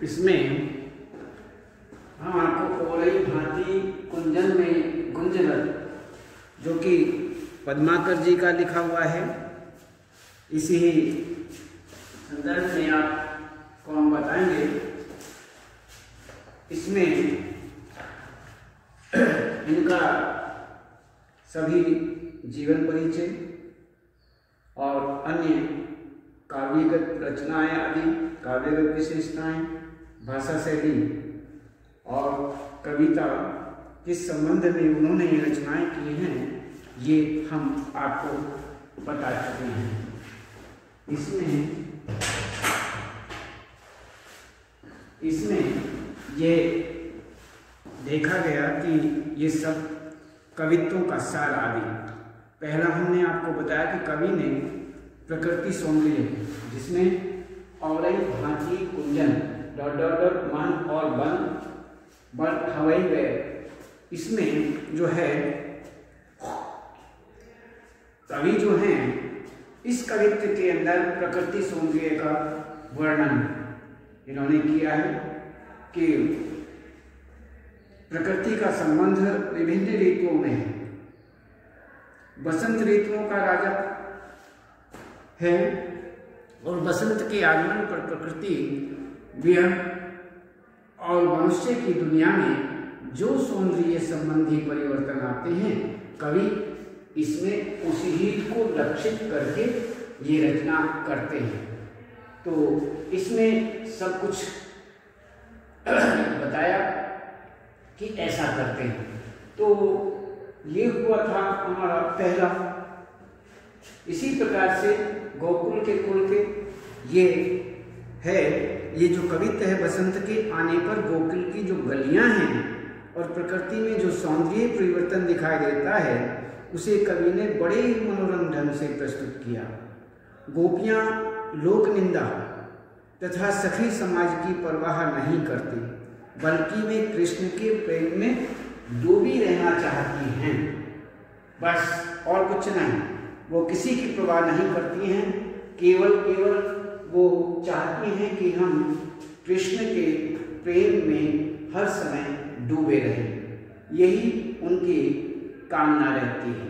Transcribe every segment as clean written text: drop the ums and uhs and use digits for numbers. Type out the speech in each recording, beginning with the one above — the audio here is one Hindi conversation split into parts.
इसमें हम आपको ओरई भांति कुंजन में गुंजरत, जो कि पद्माकर जी का लिखा हुआ है, इसी संदर्भ में आपको हम बताएंगे। इसमें इनका सभी जीवन परिचय और अन्य काव्यगत रचनाएं आदि, काव्यगत विशेषताएं, भाषा शैली और कविता किस संबंध में उन्होंने रचनाएं की हैं, ये हम आपको बता चुके हैं। इसमें ये देखा गया कि ये सब कवित्वों का सार आदि। पहला हमने आपको बताया कि कवि ने प्रकृति सौंदर्य, जिसमें औरई भांति कुंजन मन और बन हवाई गए, इसमें जो है कवि जो हैं, इस कवित्व के अंदर प्रकृति सौंदर्य का वर्णन इन्होंने किया है कि प्रकृति का संबंध विभिन्न ऋतुओं में है। बसंत ऋतुओं का राजा है और बसंत के आगमन पर प्रकृति और मनुष्य की दुनिया में जो सौंदर्य संबंधी परिवर्तन आते हैं, कवि इसमें उसी ही को लक्षित करके ये रचना करते हैं। तो इसमें सब कुछ बताया कि ऐसा करते हैं। तो ये हुआ था हमारा पहला। इसी प्रकार से गोकुल के कुल के ये जो कवित्व है, बसंत के आने पर गोकुल की जो गलियां हैं और प्रकृति में जो सौंदर्य परिवर्तन दिखाई देता है, उसे कवि ने बड़े मनोरम ढंग से प्रस्तुत किया। गोपियां लोक निंदा तथा सखी समाज की परवाह नहीं करती, बल्कि वे कृष्ण के प्रेम में डूबी रहना चाहती हैं, बस और कुछ नहीं। वो किसी की परवाह नहीं करती हैं, केवल वो चाहती हैं कि हम कृष्ण के प्रेम में हर समय डूबे रहें, यही उनकी कामना रहती है।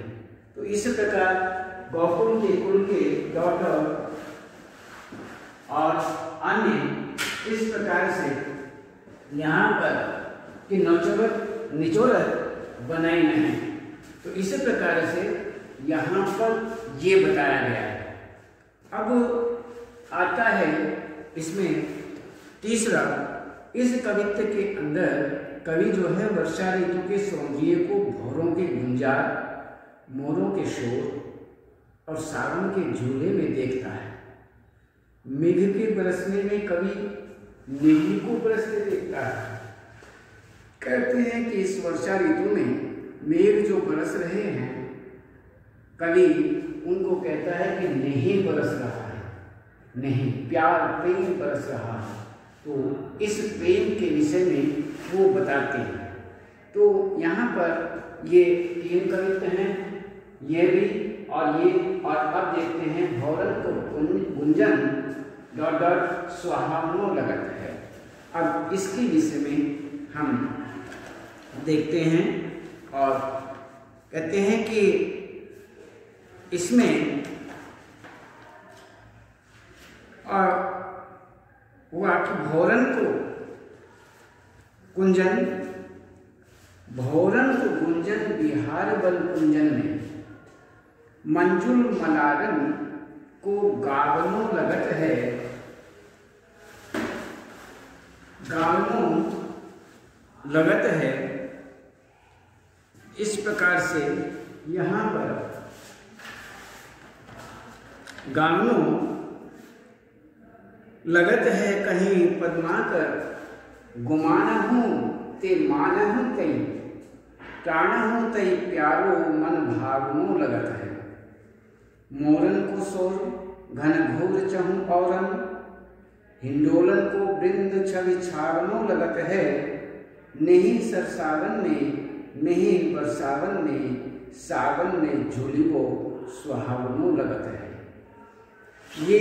तो इस प्रकार गोकुल के कुल के डॉटर और अन्य इस प्रकार से यहाँ पर कि निचोड़त बनाई नहीं। तो इस प्रकार से यहाँ पर ये बताया गया है। अब आता है इसमें तीसरा, इस कवित्व के अंदर कवि जो है वर्षा ऋतु के सौंदर्य को भौरों के गुंजार, मोरों के शोर और सावन के झूले में देखता है। मेघ के बरसने में कवि नेही को बरसते देखता है। कहते हैं कि इस वर्षा ऋतु में मेघ जो बरस रहे हैं, कवि उनको कहता है कि नेही बरस रहा है, नहीं प्यार प्रेम बरस रहा है। तो इस प्रेम के विषय में वो बताते हैं। तो यहाँ पर ये तीन कवित्व हैं, ये भी और ये, और अब देखते हैं भौरल को गुंजन सुहावनो लगत है। अब इसके विषय में हम देखते हैं और कहते हैं कि इसमें हुआ कि भौरन को गुंजन बिहार बल कुंजन में मंजुल मलारन को गावनो लगत है। इस प्रकार से यहाँ पर गावनो लगत है, कहीं पद्माकर गुमानहु ते मानहु तई, प्राणहु तई प्यारो मन भागनो लगत है। मोरन को सोर घन घोर चहु औरन, हिंडोलन को वृंद छवि छावनो लगत है। नहीं सरसावन में नहीं बरसावन में, सावन में झूलिबो सुहावनो लगत है। ये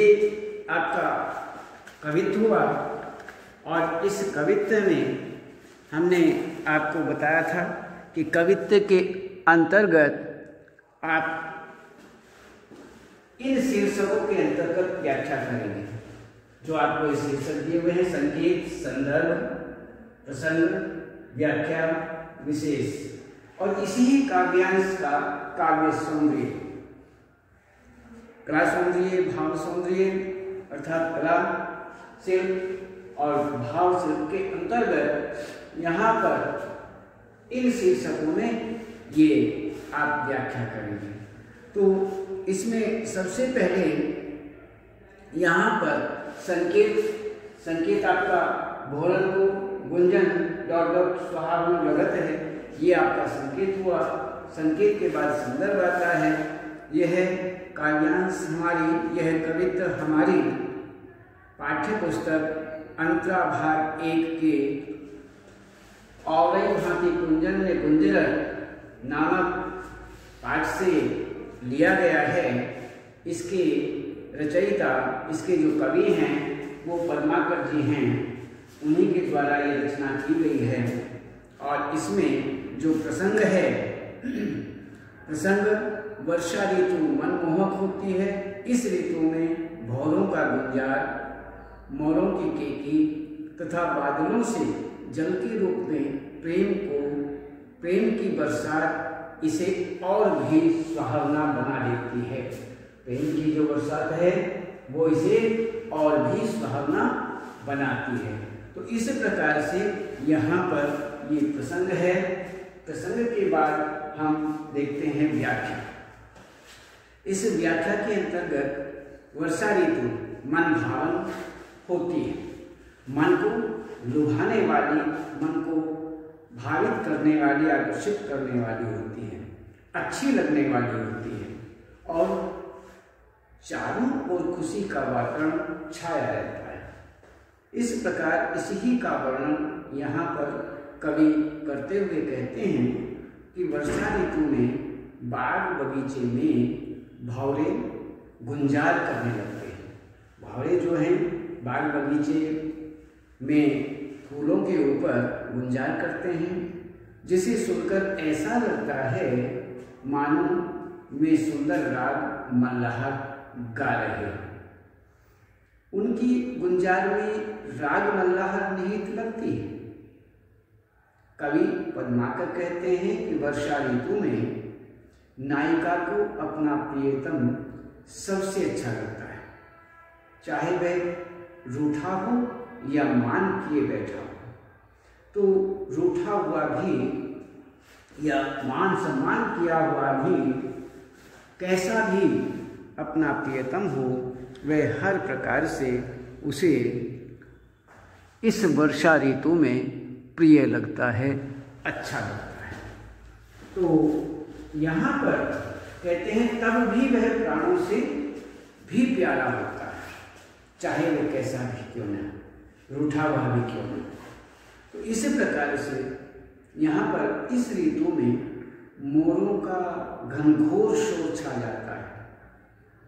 आपका कवित्व हुआ और इस कवित्व में हमने आपको बताया था कि कवित्व के अंतर्गत आप इन शीर्षकों के अंतर्गत व्याख्या करेंगे। जो आपको इस शीर्षक दिए हुए हैं, संकेत, संदर्भ, प्रसंग, व्याख्या, विशेष, और इसी काव्यांश का काव्य सौंदर्य, कला सौंदर्य, भाव सौंदर्य अर्थात कला शिल्प और भाव शिल्प के अंतर्गत यहाँ पर इन शीर्षकों में ये आप व्याख्या करेंगे। तो इसमें सबसे पहले यहाँ पर संकेत आपका भोरन को गुंजन डॉट डॉट स्वभाव लगत है, ये आपका संकेत हुआ। संकेत के बाद संदर्भ आता है। यह काव्यांश हमारी, यह कवित्व हमारी पाठ्य पुस्तक अंतरा भाग 1 के और भांति कुंजन में गुंजर नामक पाठ से लिया गया है। इसके रचयिता, इसके जो कवि हैं वो पद्माकर जी हैं, उन्हीं के द्वारा ये रचना की गई है। और इसमें जो प्रसंग है, प्रसंग वर्षा ऋतु मनमोहक होती है। इस ऋतु में भौरों का गुंजार, मोरों की केकी तथा बादलों से जल के रूप में प्रेम की बरसात इसे और भी सुहावना बना देती है। प्रेम की जो बरसात है वो इसे और भी सुहावना बनाती है। तो इस प्रकार से यहाँ पर ये प्रसंग है। प्रसंग के बाद हम देखते हैं व्याख्या। इस व्याख्या के अंतर्गत वर्षा ऋतु मन भावन होती है, मन को लुभाने वाली, मन को भावित करने वाली, आकर्षित करने वाली होती है, अच्छी लगने वाली होती है और चारों ओर खुशी का वातावरण छाया रहता है। इस प्रकार इसी का वर्णन यहाँ पर कवि करते हुए कहते हैं कि वर्षा ऋतु में बाग बगीचे में भौरे गुंजार करने लगते हैं। भौरे जो हैं बाग बगीचे में फूलों के ऊपर गुंजार करते हैं, जिसे सुनकर ऐसा लगता है मानो वे सुंदर राग मल्लाह गा रहे हैं। उनकी गुंजार में राग मल्लाह निहित लगती है। कवि पद्माकर कहते हैं कि वर्षा ऋतु में नायिका को अपना प्रियतम सबसे अच्छा लगता है, चाहे वह रूठा हो या मान किए बैठा हो। तो रूठा हुआ भी या मान सम्मान किया हुआ भी, कैसा भी अपना प्रियतम हो, वह हर प्रकार से उसे इस वर्षा ऋतु में प्रिय लगता है, अच्छा लगता है। तो यहाँ पर कहते हैं तब भी वह प्राणों से भी प्यारा होता है, चाहे वह कैसा भी क्यों न, रूठा हुआ भी क्यों न। तो इस प्रकार से यहाँ पर इस ऋतु में मोरों का घनघोर शोर छा जाता है।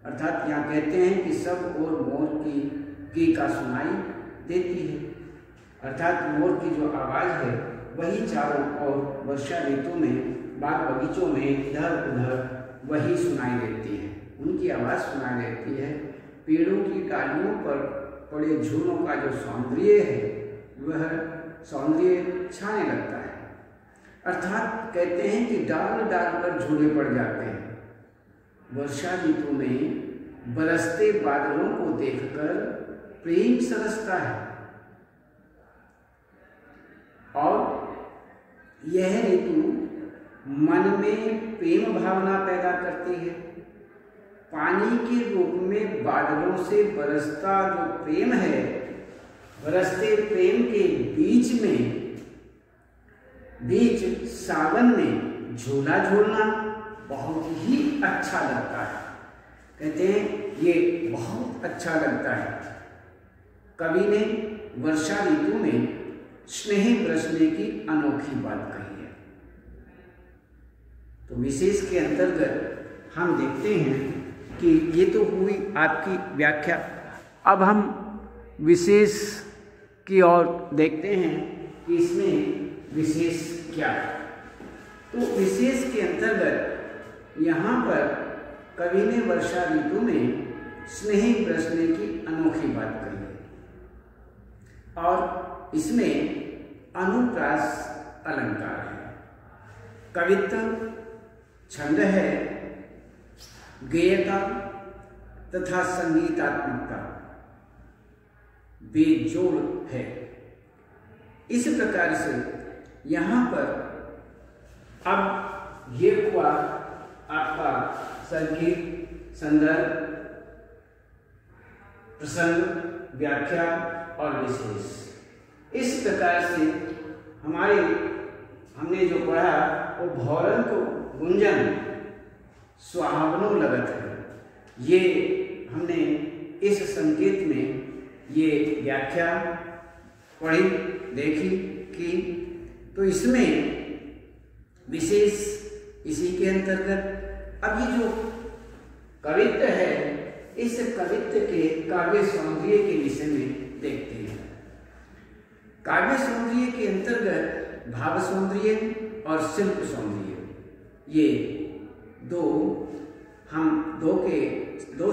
अर्थात यहाँ कहते हैं कि सब ओर मोर की का सुनाई देती है। अर्थात मोर की जो आवाज़ है वही चारों ओर वर्षा ऋतु में बाग बगीचों में इधर उधर वही सुनाई देती है, उनकी आवाज़ सुनाई देती है। पेड़ों की डालियों पर पड़े झूलों का जो सौंदर्य है वह सौंदर्य छाने लगता है। अर्थात कहते हैं कि डाल डाल पर झूले पड़ जाते हैं। वर्षा ऋतु में बरसते बादलों को देखकर प्रेम सरसता है और यह ऋतु मन में प्रेम भावना पैदा करती है। पानी के रूप में बादलों से बरसता जो प्रेम है, बरसते प्रेम के बीच सावन में झूला झूलना बहुत ही अच्छा लगता है। कहते हैं ये बहुत अच्छा लगता है। कवि ने वर्षा ऋतु में स्नेह बरसने की अनोखी बात कही है। तो विशेष के अंतर्गत हम देखते हैं कि ये तो हुई आपकी व्याख्या। अब हम विशेष की ओर देखते हैं कि इसमें विशेष क्या है। तो विशेष के अंतर्गत यहाँ पर कवि ने वर्षा ऋतु में स्नेही बरसने की अनोखी बात कही है और इसमें अनुप्रास अलंकार है, कवित्व, छंद है, गेयता तथा संगीतात्मकता बेजोड़ है। इस प्रकार से यहाँ पर अब ये हुआ आपका संगीत, संदर्भ, प्रसंग, व्याख्या और विशेष। इस प्रकार से हमने जो पढ़ा वो भौरन को गुंजन सुहावनो लगत है, ये हमने इस संकेत में ये व्याख्या पढ़ी, देखी की। तो इसमें विशेष इसी के अंतर्गत अब ये जो कवित्व है, इस कवित्व के काव्य सौंदर्य के विषय में देखते हैं। काव्य सौंदर्य के अंतर्गत भाव सौंदर्य और शिल्प सौंदर्य, ये दो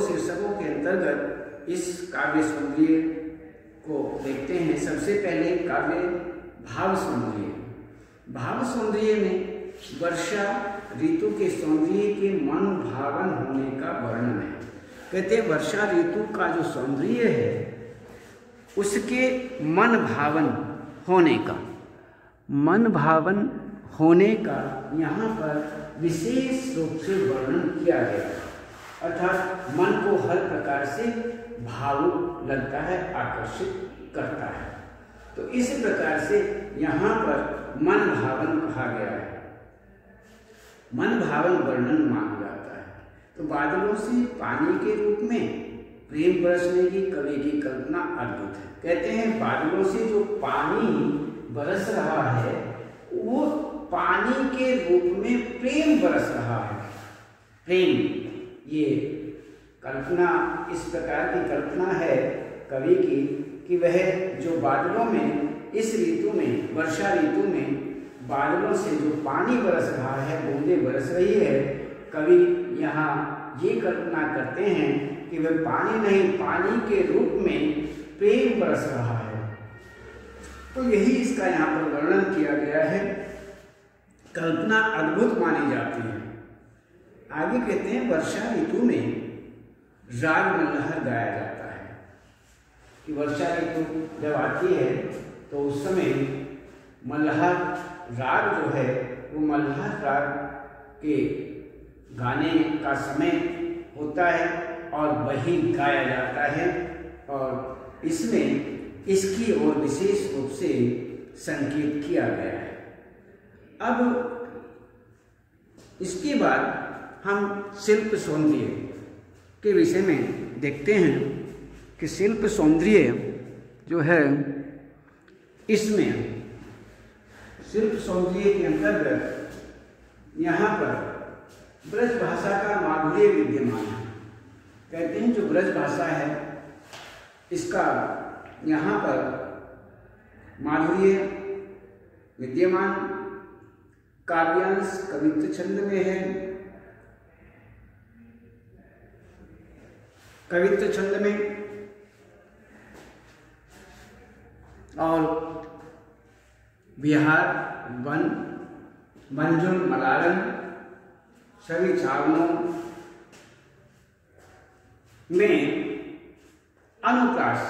शीर्षकों के अंतर्गत इस काव्य सौंदर्य को देखते हैं। सबसे पहले काव्य भाव सौंदर्य। भाव सौंदर्य में वर्षा ऋतु के सौंदर्य के मन भावन होने का वर्णन है। कहते हैं वर्षा ऋतु का जो सौंदर्य है उसके मन भावन होने का यहाँ पर विशेष रूप से वर्णन किया गया है, अर्थात मन को हर प्रकार से भावुक लगता है, आकर्षित करता है। तो इस प्रकार से यहाँ पर मन भावन कहा गया है, मन भावन वर्णन माना जाता है। तो बादलों से पानी के रूप में प्रेम बरसने की कवि की कल्पना अद्भुत है। कहते हैं बादलों से जो पानी बरस रहा है वो पानी के रूप में प्रेम बरस रहा है। प्रेम, ये कल्पना, इस प्रकार की कल्पना है कवि की कि वह जो बादलों में इस ऋतु में, वर्षा ऋतु में बादलों से जो पानी बरस रहा है, बूंदें बरस रही है, कवि यहाँ ये कल्पना करते हैं कि वह पानी नहीं, पानी के रूप में प्रेम बरस रहा है। तो यही इसका यहाँ पर वर्णन किया गया है। कल्पना अद्भुत मानी जाती है। आगे कहते हैं वर्षा ऋतु में राग मल्लहर गाया जाता है कि वर्षा ऋतु जब आती है तो उस समय मल्लहर राग जो है वो मल्लहर राग के गाने का समय होता है और वही गाया जाता है और इसमें इसकी ओर विशेष रूप से संकेत किया गया है। अब इसके बाद हम शिल्प सौंदर्य के विषय में देखते हैं कि शिल्प सौंदर्य जो है, इसमें शिल्प सौंदर्य के अंतर्गत यहाँ पर ब्रज भाषा का माधुर्य विद्यमान है। कहते हैं जो ब्रज भाषा है इसका यहाँ पर माधुर्य विद्यमान, काव्यांश कवित्व छंद में है, कवित्व छंद में, और बिहार, वन, मंजुल, मलारन सभी छावनों में अनुप्रास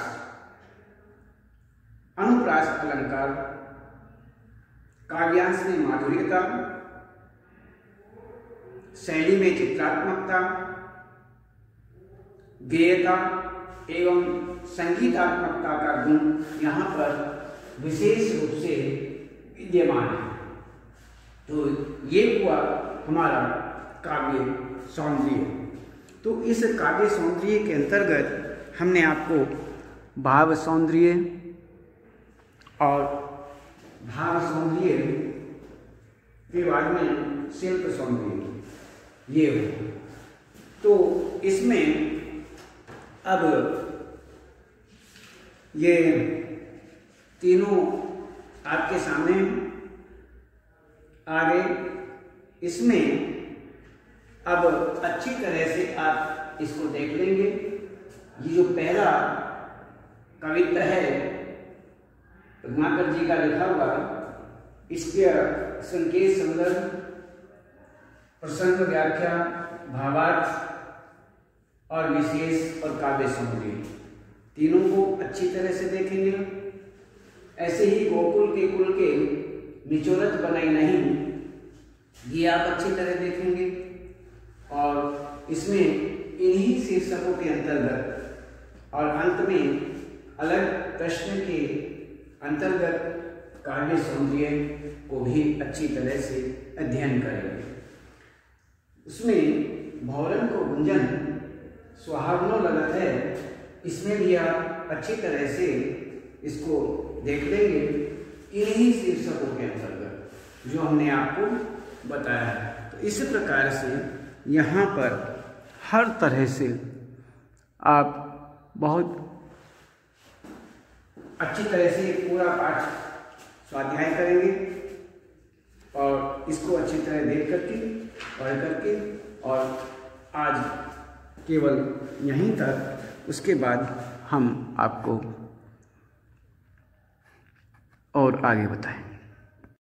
अलंकार, काव्यांश में माधुर्यता, शैली में चित्रात्मकता, गेयता एवं संगीतात्मकता का गुण यहाँ पर विशेष रूप से विद्यमान है। तो ये हुआ हमारा काव्य सौंदर्य। तो इस काव्य सौंदर्य के अंतर्गत हमने आपको भाव सौंदर्य और भाव सौंदर्य के बाद में शिल्प सौंदर्य ये हो। तो इसमें अब ये तीनों आपके सामने आ गए। इसमें अब अच्छी तरह से आप इसको देख लेंगे। ये जो पहला कविता है रत्नाकर जी का लिखा हुआ, इसके संकेत, संदर्भ, प्रसंग, व्याख्या, भावार्थ और विशेष और काव्य सौंदर्य, तीनों को अच्छी तरह से देखेंगे। ऐसे ही गोकुल के कुल के निचोरत बनाई नहीं, ये आप अच्छी तरह देखेंगे। और इसमें इन्हीं शीर्षकों के अंतर्गत और अंत में अलग प्रश्न के अंतर्गत काव्य सौंदर्य को भी अच्छी तरह से अध्ययन करेंगे। उसमें भौरन को गुंजन सुहावनो लगत है, इसमें भी आप अच्छी तरह से इसको देख लेंगे इन्हीं शीर्षकों के अंतर्गत जो हमने आपको बताया है। तो इस प्रकार से यहाँ पर हर तरह से आप बहुत अच्छी तरह से पूरा पाठ स्वाध्याय करेंगे और इसको अच्छी तरह देख करके, पढ़ करके, और आज केवल यहीं तक। उसके बाद हम आपको और आगे बताएं।